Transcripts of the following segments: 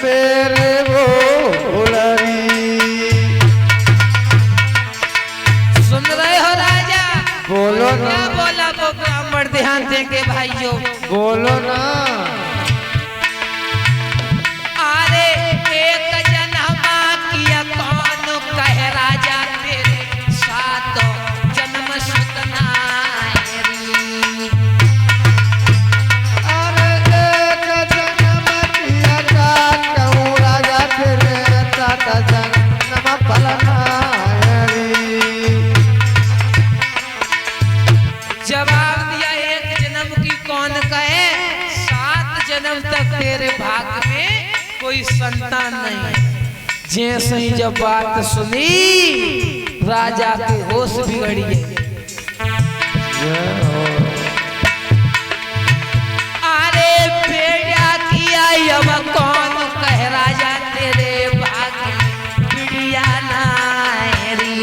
मेरे भोलरी। सुन रहे हो राजा? बोलो ना। क्या बोला वो ब्राह्मण? ध्यान देंगे भाइयों, बोलो ना। अरे एक जन्मा किया कौन कहे राजा तेरे साथ जन्म सुतना। अरे एक जन्म किया था कहूँ राजा तेरे साथ जन्म फलना। जवाब दिया एक जन्म की कौन कहे, 7 जन्म तक तेरे भाग्य में कोई संतान नहीं। जैसे ही जब बात सुनी राजा के होश बिगड़ गए। अरे बेटा किया अब कौन कहे राजा तेरे भाग्य में बिटिया नारी।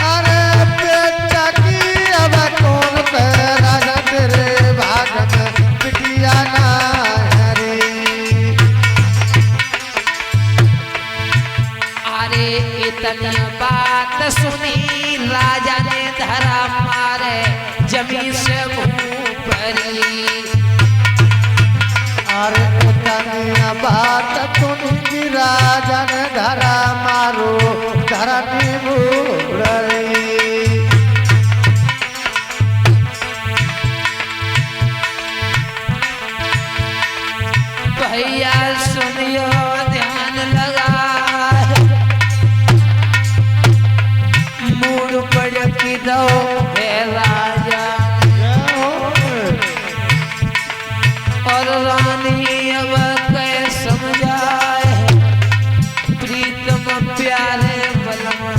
अरे बेटा की अब कौन कहे राजा तेरे भाग में बिटिया नारी। अरे इतनी बात सुनी राजा ने धरा मारे जमीन से ऊपरी। अरे इतनी बात सुनी राजा ने धरा मारो धरनी भूलरी। भैया सुनियो ध्यान लगा, मूड पड़ की दो है राजा और रानी अब कै समझाए प्रीतम प्यारे बलमा।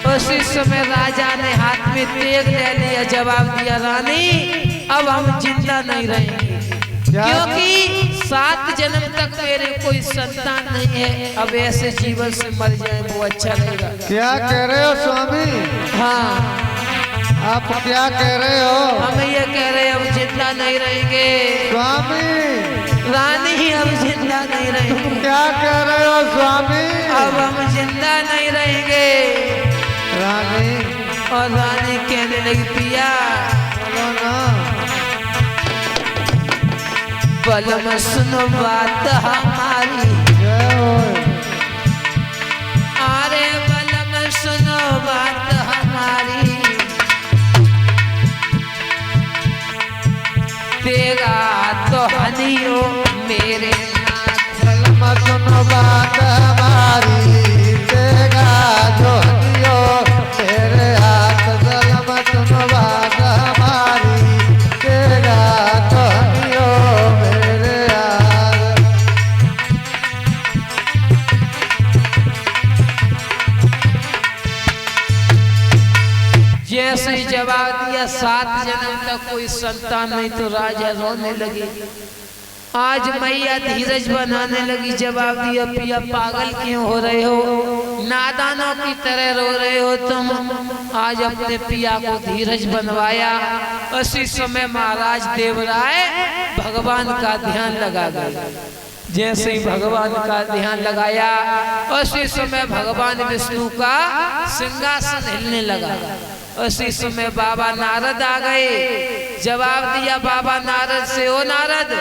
उसी समय राजा ने हाथ में तेग ले लिया। जवाब दिया रानी अब हम जिंदा नहीं रहेंगे क्योंकि 7 जन्म तक मेरे कोई संतान नहीं है। अब ऐसे जीवन से मर जाए वो अच्छा रहेगा। क्या कह रहे हो स्वामी? हाँ आप क्या कह रहे हो? हम ये कह रहे हैं अब जिंदा नहीं रहेंगे स्वामी। रानी, अब जिंदा नहीं रहेंगे। क्या कह रहे हो स्वामी? अब हम जिंदा नहीं रहेंगे। रानी। और रानी कहने लगी पिया बोलो ना। बलम सुनो बात हमारी। जय हो। अरे बलम सुनो बात हमारी, तेरा तो हनियो मेरे नाथ। बलम सुनो बात हमारी, तेगा जो हनियो तेरे हाथ। बलम सुनो बात हमारी, तेगा जो हनियो मेरे हाथ। जैसे ही जवाब दिया 7 जन्म तक कोई संतान नहीं तो राजा रोने लगे। आज मैया धीरज बनाने लगी। जवाब दिया पिया पागल क्यों हो रहे हो, नादानों की तरह रो रहे हो तुम। आज अपने पिया को धीरज बनवाया। उसी समय महाराज देवराय भगवान का ध्यान लगा गए। जैसे ही भगवान का ध्यान लगाया उसी समय भगवान विष्णु का सिंहासन हिलने लगा। उसी समय बाबा नारद आ गए। जवाब दिया बाबा नारद से, ओ नारद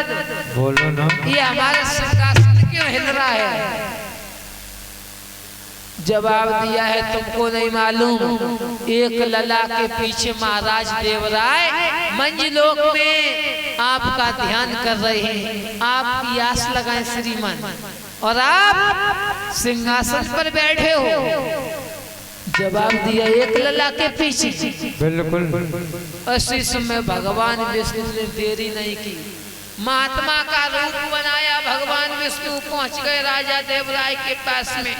बोलो ना। ये हमारा सिंहासन क्यों हिल रहा है? जवाब दिया है तुमको नहीं मालूम, एक लला के पीछे महाराज देवराय मंजलोक में आपका ध्यान कर रहे हैं। आपकी आस लगाए श्रीमान, और आप सिंहासन पर बैठे हो। जवाब दिया एक लला के पीछे। बिल्कुल। उसी समय भगवान विष्णु ने देरी नहीं की, महात्मा का रूप बनाया। भगवान विष्णु पहुंच गए राजा देवराय के पास में।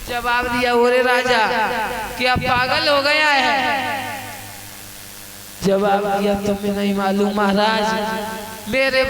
जवाब दिया ओरे राजा क्या पागल हो गया है? जवाब दिया तुम्हें नहीं मालूम महाराज, मेरे